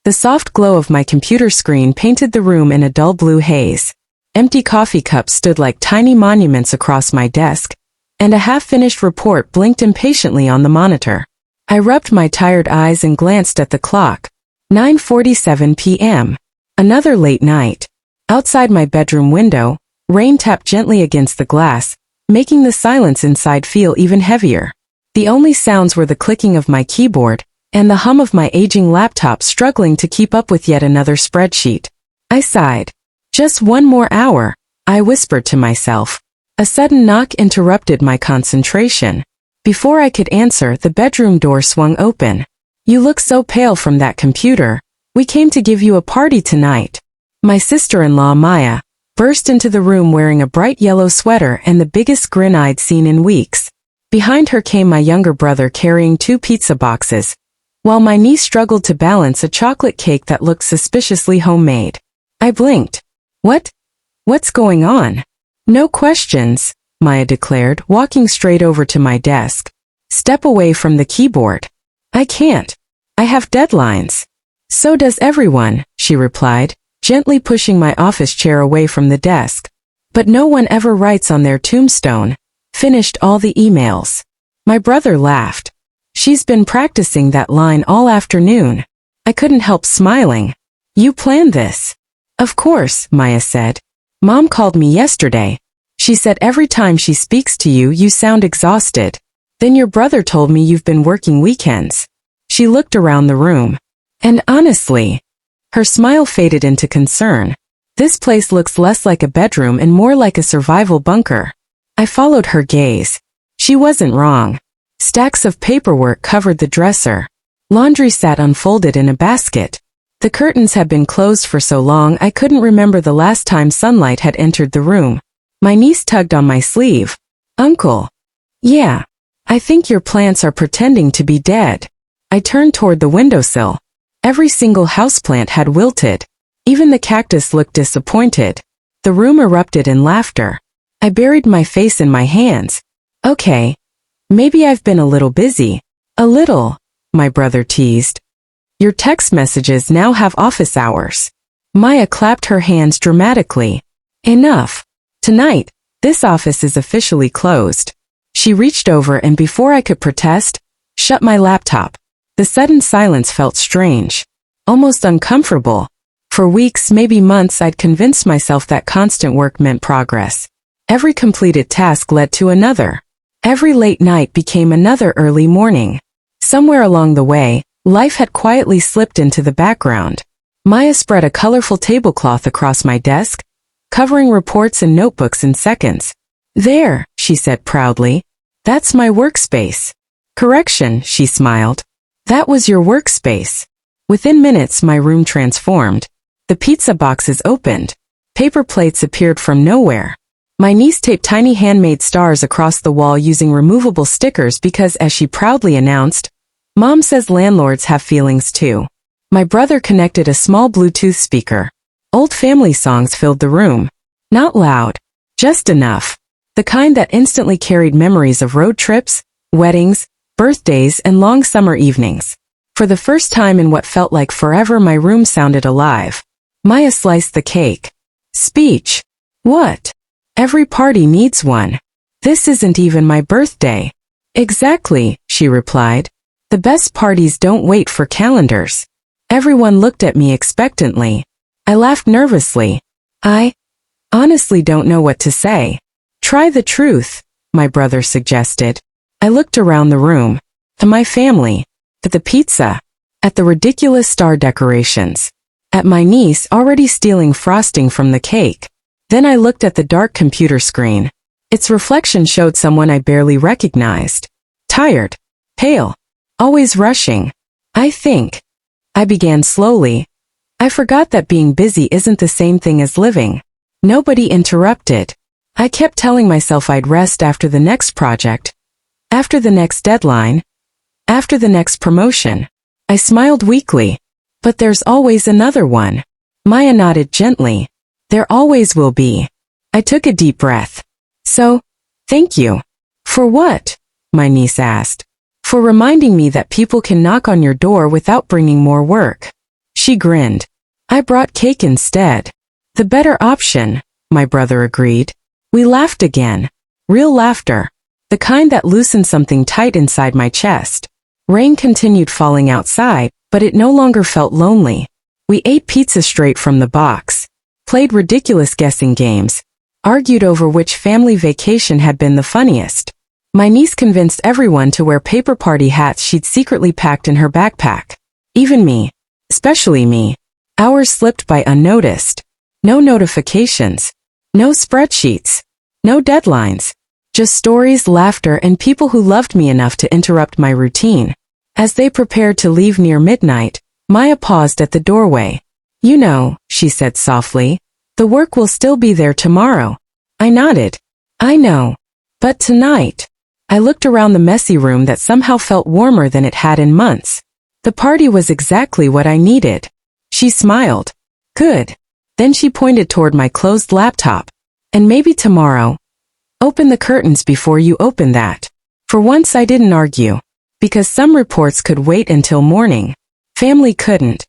The soft glow of my computer screen painted the room in a dull blue haze. Empty coffee cups stood like tiny monuments across my desk, and a half-finished report blinked impatiently on the monitor. I rubbed my tired eyes and glanced at the clock. 9:47 p.m. Another late night. Outside my bedroom window, rain tapped gently against the glass, making the silence inside feel even heavier. The only sounds were the clicking of my keyboard and the hum of my aging laptop struggling to keep up with yet another spreadsheet. I sighed. Just one more hour, I whispered to myself. A sudden knock interrupted my concentration. Before I could answer, the bedroom door swung open. "You look so pale from that computer. We came to give you a party tonight." My sister-in-law, Maya, burst into the room wearing a bright yellow sweater and the biggest grin I'd seen in weeks. Behind her came my younger brother carrying 2 pizza boxes, while my niece struggled to balance a chocolate cake that looked suspiciously homemade. I blinked. What's going on? "No questions," Maya declared, walking straight over to my desk. "Step away from the keyboard." "I can't. I have deadlines." "So does everyone," she replied, gently pushing my office chair away from the desk. "But no one ever writes on their tombstone, 'Finished all the emails.'" My brother laughed. "She's been practicing that line all afternoon." I couldn't help smiling. "You planned this?" "Of course," Maya said. "Mom called me yesterday. She said every time she speaks to you, you sound exhausted. Then your brother told me you've been working weekends." She looked around the room. "And honestly," her smile faded into concern, "this place looks less like a bedroom and more like a survival bunker." I followed her gaze. She wasn't wrong. Stacks of paperwork covered the dresser. Laundry sat unfolded in a basket. The curtains had been closed for so long I couldn't remember the last time sunlight had entered the room. My niece tugged on my sleeve. "Uncle." "Yeah. I think your plants are pretending to be dead." I turned toward the windowsill. Every single houseplant had wilted. Even the cactus looked disappointed. The room erupted in laughter. I buried my face in my hands. "Okay. Maybe I've been a little busy." "A little," my brother teased. "Your text messages now have office hours." Maya clapped her hands dramatically. "Enough. Tonight, this office is officially closed." She reached over and before I could protest, shut my laptop. The sudden silence felt strange, almost uncomfortable. For weeks, maybe months, I'd convinced myself that constant work meant progress. Every completed task led to another. Every late night became another early morning. Somewhere along the way, life had quietly slipped into the background. Maya spread a colorful tablecloth across my desk, covering reports and notebooks in seconds. "There," she said proudly. "That's my workspace." "Correction," she smiled. "That was your workspace." Within minutes, my room transformed. The pizza boxes opened. Paper plates appeared from nowhere. My niece taped tiny handmade stars across the wall using removable stickers because, as she proudly announced, "Mom says landlords have feelings too." My brother connected a small Bluetooth speaker. Old family songs filled the room. Not loud, just enough. The kind that instantly carried memories of road trips, weddings, birthdays, and long summer evenings. For the first time in what felt like forever, my room sounded alive. Maya sliced the cake. "Speech. What? Every party needs one. This isn't even my birthday." "Exactly," she replied. "The best parties don't wait for calendars." Everyone looked at me expectantly. I laughed nervously. "I honestly don't know what to say." "Try the truth," my brother suggested. I looked around the room. At my family. At the pizza. At the ridiculous star decorations. At my niece already stealing frosting from the cake. Then I looked at the dark computer screen. Its reflection showed someone I barely recognized. Tired. Pale. Always rushing. I began slowly. I forgot that being busy isn't the same thing as living. Nobody interrupted. I kept telling myself I'd rest after the next project, after the next deadline, after the next promotion. I smiled weakly. "But there's always another one." Maya nodded gently. "There always will be." I took a deep breath. "So, thank you." "For what?" my niece asked. "For reminding me that people can knock on your door without bringing more work." She grinned. I brought cake instead. The better option, my brother agreed. We laughed again. Real laughter. The kind that loosened something tight inside my chest. Rain continued falling outside, but it no longer felt lonely. We ate pizza straight from the box, played ridiculous guessing games, argued over which family vacation had been the funniest. My niece convinced everyone to wear paper party hats she'd secretly packed in her backpack. Even me. Especially me. Hours slipped by unnoticed. No notifications. No spreadsheets. No deadlines. Just stories, laughter, and people who loved me enough to interrupt my routine. As they prepared to leave near midnight, Maya paused at the doorway. You know, she said softly, the work will still be there tomorrow. I nodded. I know. But tonight. I looked around the messy room that somehow felt warmer than it had in months. The party was exactly what I needed. She smiled. Good. Then she pointed toward my closed laptop. And maybe tomorrow. Open the curtains before you open that. For once I didn't argue. Because some reports could wait until morning. Family couldn't.